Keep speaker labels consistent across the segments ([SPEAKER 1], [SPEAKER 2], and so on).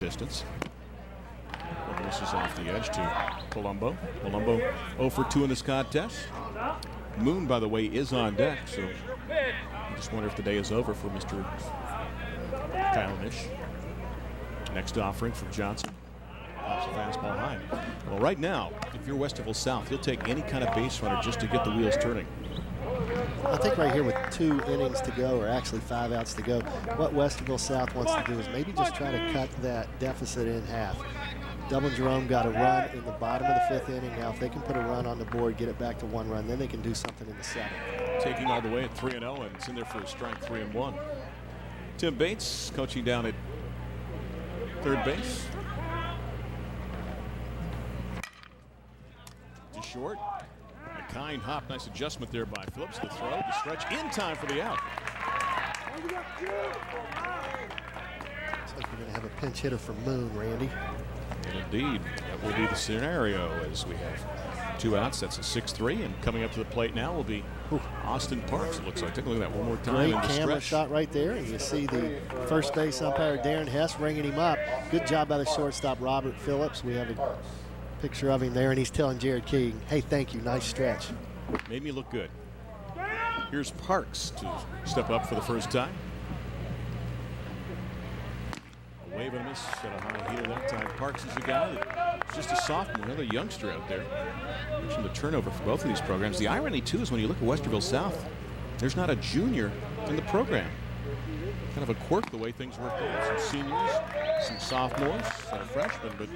[SPEAKER 1] distance. This is off the edge to Palumbo. Palumbo 0 for 2 in this contest. Moon, by the way, is on deck, so I just wonder if the day is over for Mr. Kyle Nish. Next offering from Johnson. Pops a fastball high. Well, right now, if you're Westerville South, you'll take any kind of base runner just to get the wheels turning.
[SPEAKER 2] I think right here with 2 innings to go, or actually 5 outs to go, what Westerville South wants to do is maybe just try to cut that deficit in half. Dublin Jerome got a run in the bottom of the 5th inning. Now, if they can put a run on the board, get it back to 1 run, then they can do something in the 7th.
[SPEAKER 1] Taking all the way at 3-0, and it's in there for a strike 3-1. Tim Bates coaching down at third base. To short. A kind hop. Nice adjustment there by Phillips. The throw, the stretch in time for the out.
[SPEAKER 2] Looks like we're going to have a pinch hitter for Moon, Randy.
[SPEAKER 1] And indeed, that will be the scenario as we have 2 outs. That's a 6-3, and coming up to the plate now will be Austin Parks. It looks like. Take a look at that one more time.
[SPEAKER 2] Great camera shot right there, and you see the first base umpire Darren Hess ringing him up. Good job by the shortstop Robert Phillips. We have a picture of him there, and he's telling Jared King, "Hey, thank you, nice stretch."
[SPEAKER 1] Made me look good. Here's Parks to step up for the first time. A wave and a miss at a high heater that time. Parks is a guy that's just a sophomore, another youngster out there. Mentioned the turnover for both of these programs. The irony, too, is when you look at Westerville South, there's not a junior in the program. Kind of a quirk the way things work out. Some seniors, some sophomores, some freshmen, but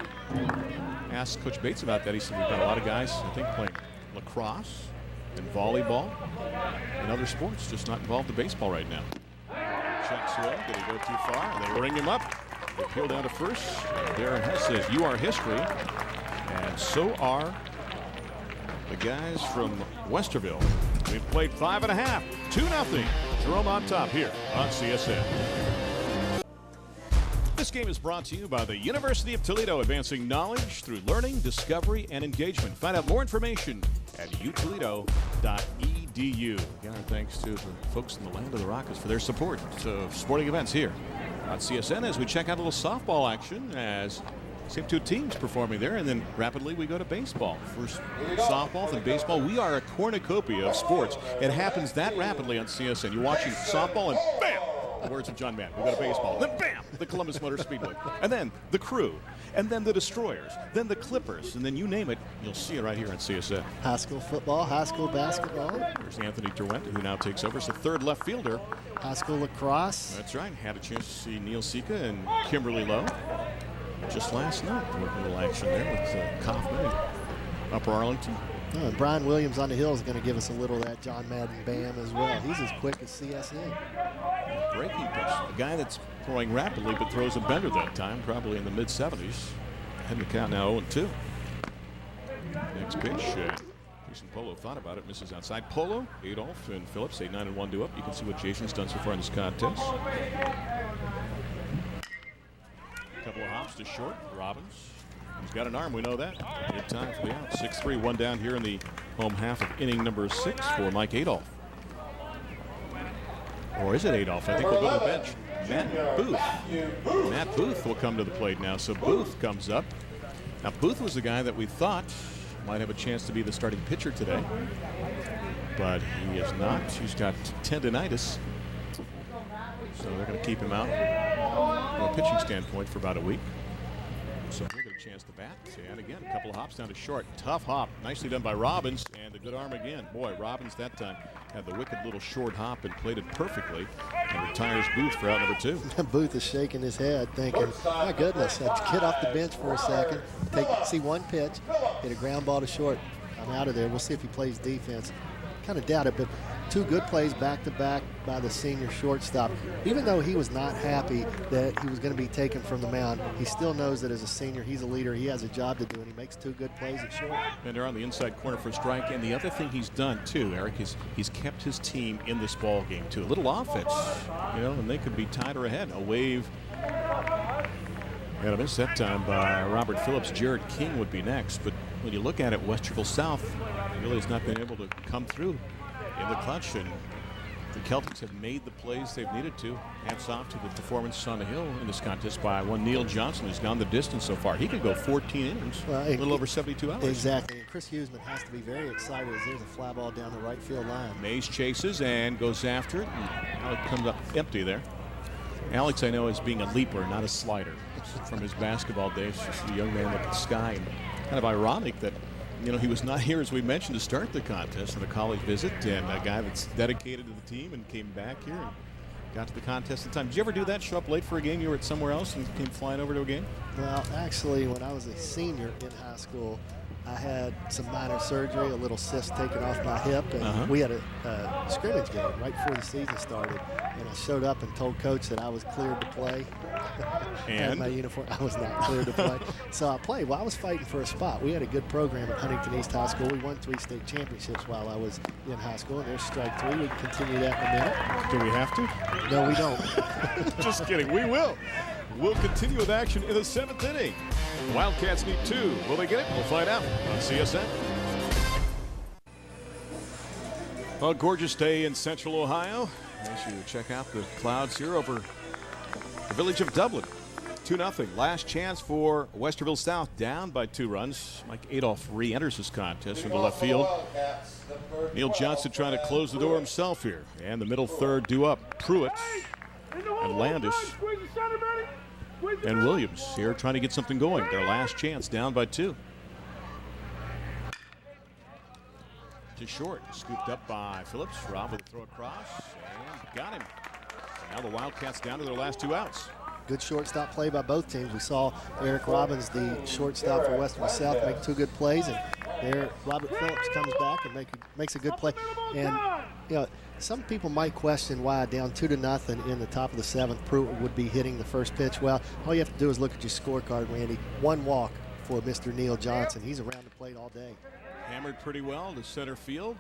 [SPEAKER 1] asked Coach Bates about that. He said we've got a lot of guys, I think, playing lacrosse and volleyball and other sports, just not involved in baseball right now. Checks away. Did he go too far? They ring him up. They peel down to first. Darren Hess says, "You are history." And so are the guys from Westerville. We've played 5.5, 2-0. Jerome on top here on CSN. This game is brought to you by the University of Toledo, advancing knowledge through learning, discovery, and engagement. Find out more information at utoledo.edu. Again, our thanks to the folks in the land of the Rockets for their support of sporting events here on CSN as we check out a little softball action as same 2 teams performing there, and then rapidly we go to baseball. First softball, then baseball. We are a cornucopia of sports. It happens that rapidly on CSN. You're watching softball and bam! The words of John Madden. We go to baseball. Then bam! The Columbus Motor Speedway. And then the Crew. And then the Destroyers. Then the Clippers. And then you name it, you'll see it right here on CSN.
[SPEAKER 2] High school football, high school basketball.
[SPEAKER 1] There's Anthony Derwent, who now takes over as the 3rd left fielder.
[SPEAKER 2] High school lacrosse.
[SPEAKER 1] That's right. Had a chance to see Neil Sika and Kimberly Lowe just last night. A little action there with Kaufman in Upper Arlington.
[SPEAKER 2] Oh, and Brian Williams on the hill is going to give us a little of that John Madden bam as well. He's as quick as CSN.
[SPEAKER 1] Breaking pitch. A guy that's throwing rapidly but throws a bender that time, probably in the mid-70s. Heading the count now 0-2. Next pitch. Jason Polo thought about it, misses outside. Polo, Adolph, and Phillips, 8-9-1 due up. You can see what Jason's done so far in this contest. A couple of hops to short. Robbins. He's got an arm, we know that. Good time for the out. 6-3, 1 down here in the home half of inning number 6 for Mike Adolph. Or is it Adolph? I think we'll go to the bench. Matt Booth. Matt Booth will come to the plate now. So Booth comes up. Now Booth was the guy that we thought might have a chance to be the starting pitcher today. But he is not. He's got tendonitis. So they're going to keep him out from a pitching standpoint for about a week. So we'll get a chance to bat. And again, a couple of hops down to short. Tough hop. Nicely done by Robbins. And a good arm again. Boy, Robbins that time had the wicked little short hop and played it perfectly. And retires Booth for out number 2.
[SPEAKER 2] Booth is shaking his head thinking, my goodness, I'd get off the bench for a second, see one pitch, hit a ground ball to short. I'm out of there. We'll see if he plays defense. Kind of doubt it, but 2 good plays back-to-back by the senior shortstop. Even though he was not happy that he was going to be taken from the mound, he still knows that as a senior, he's a leader. He has a job to do, and he makes 2 good plays at short.
[SPEAKER 1] And they're on the inside corner for a strike. And the other thing he's done, too, Eric, is he's kept his team in this ball game, too. A little offense, you know, and they could be tied or ahead. A wave. And a miss that time by Robert Phillips. Jared King would be next. But when you look at it, Westerville South really has not been able to come through in the clutch. And The Celtics have made the plays they've needed to. Hats off to the performance on the hill in this contest by one Neil Johnson, who's gone the distance so far. He could go 14 innings, a little over 72 hours.
[SPEAKER 2] Exactly. And Chris Huseman has to be very excited as there's a fly ball down the right field line.
[SPEAKER 1] Mays chases and goes after it. And Alex comes up empty there. Alex, I know, is being a leaper, not a slider. From his basketball days, just a young man up at the sky. And kind of ironic that, you know, he was not here, as we mentioned, to start the contest on a college visit, and a guy that's dedicated to the team and came back here and got to the contest in time. Did you ever do that, show up late for a game? You were at somewhere else and came flying over to a game?
[SPEAKER 2] Well, actually, when I was a senior in high school, I had some minor surgery, a little cyst taken off my hip, and we had a scrimmage game right before the season started. And I showed up and told Coach that I was cleared to play. And my uniform, I was not cleared to play. So I played. Well, I was fighting for a spot. We had a good program at Huntington East High School. We won 3 state championships while I was in high school. And there's strike 3. We can continue that in a minute.
[SPEAKER 1] Do we have to?
[SPEAKER 2] No, we don't.
[SPEAKER 1] Just kidding. We will. We'll continue with action in the 7th inning. The Wildcats need 2. Will they get it? We'll find out on CSN. A gorgeous day in Central Ohio. As you check out the clouds here over the village of Dublin. 2-0. Last chance for Westerville South, down by 2 runs. Mike Adolph re-enters this contest from the left field. Neil Johnson trying to close the door himself here. And the middle third due up. Pruitt and Landis and Williams here trying to get something going. Their last chance, down by 2. To short, scooped up by Phillips. Rob with a throw across, and got him. Now the Wildcats down to their last 2 outs.
[SPEAKER 2] Good shortstop play by both teams. We saw Eric Robbins, the shortstop for Westerville South, make 2 good plays, and there Robert Phillips comes back and makes a good play. And you know, some people might question why down 2-0 in the top of the 7th, Pruitt would be hitting the first pitch. Well, all you have to do is look at your scorecard, Randy. 1 walk for Mr. Neil Johnson. He's around the plate all day.
[SPEAKER 1] Hammered pretty well to center field.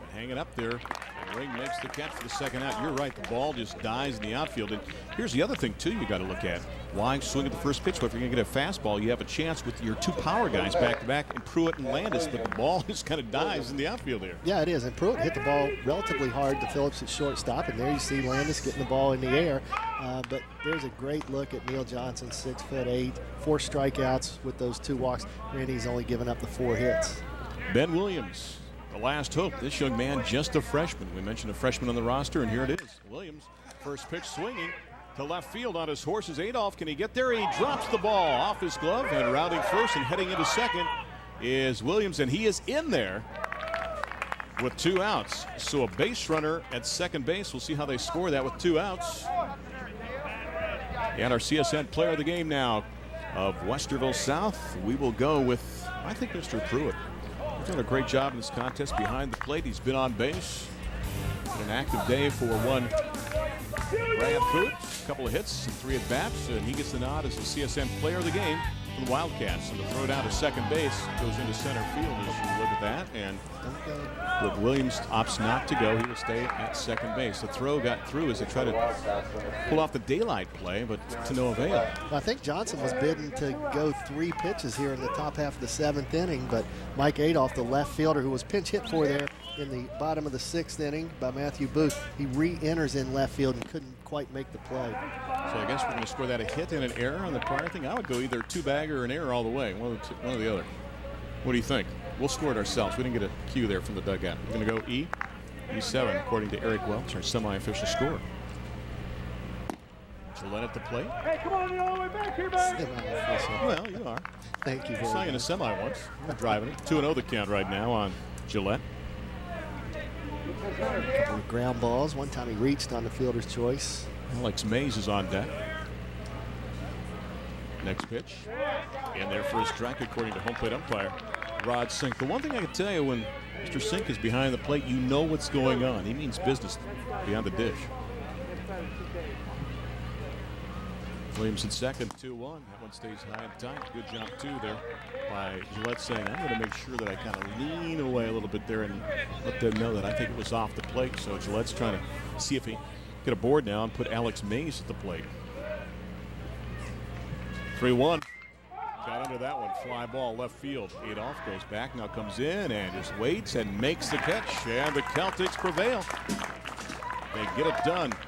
[SPEAKER 1] And hanging up there, and Ring makes the catch for the 2nd out. You're right, the ball just dies in the outfield. And here's the other thing, too, you got to look at. Why swing at the first pitch? Well, if you're going to get a fastball, you have a chance with your 2 power guys back-to-back, and Pruitt and Landis, but the ball just kind of dies in the outfield there.
[SPEAKER 2] Yeah, it is. And Pruitt hit the ball relatively hard to Phillips at shortstop, and there you see Landis getting the ball in the air. But there's a great look at Neil Johnson, 6'8", 4 strikeouts with those 2 walks. Randy's only given up the 4 hits.
[SPEAKER 1] Ben Williams, the last hope. This young man, just a freshman. We mentioned a freshman on the roster, and here it is. Williams, first pitch swinging to left field on his horses. Adolph, can he get there? He drops the ball off his glove, and routing first and heading into second is Williams, and he is in there with 2 outs. So a base runner at second base. We'll see how they score that with 2 outs. And our CSN player of the game now of Westerville South, we will go with, I think, Mr. Pruitt. He's done a great job in this contest behind the plate. He's been on base. Been an active day for one Brad Pruitt. A couple of hits and 3 at-bats, and he gets the nod as the CSN player of the game for the Wildcats. And the throw down to second base goes into center field as you look at that. And look, Williams opts not to go. He will stay at second base. The throw got through as they try to pull off the daylight play, but to no avail.
[SPEAKER 2] I think Johnson was bidden to go 3 pitches here in the top half of the 7th inning, but Mike Adolph, the left fielder who was pinch hit for there in the bottom of the 6th inning by Matthew Booth, he re-enters in left field and couldn't quite make the play.
[SPEAKER 1] So I guess we're going to score that a hit and an error on the prior thing. I would go either 2-bag or an error all the way, one or the other. What do you think? We'll score it ourselves. We didn't get a cue there from the dugout. We're going to go E7, according to Eric Welch, our semi-official score. Gillette at the plate.
[SPEAKER 3] Hey, come on, you're all the way back here, man.
[SPEAKER 1] Well, you are.
[SPEAKER 2] Thank you very
[SPEAKER 1] much. I saw you in a semi once. We're driving it. 2-0 the count right now on Gillette.
[SPEAKER 2] A couple of ground balls. One time he reached on the fielder's choice.
[SPEAKER 1] Alex Mays is on deck. Next pitch. And there for a strike, according to home plate umpire Rod Sink. The one thing I can tell you, when Mr. Sink is behind the plate, you know what's going on. He means business beyond the dish. Williams in second, 2-1. That one stays high and tight. Good job, too, there by Gillette saying, I'm going to make sure that I kind of lean away a little bit there and let them know that I think it was off the plate. So Gillette's trying to see if he get a board now and put Alex Mays at the plate. 3-1. Got under that one. Fly ball left field. Adolph goes back, now comes in and just waits and makes the catch. And the Celtics prevail. They get it done.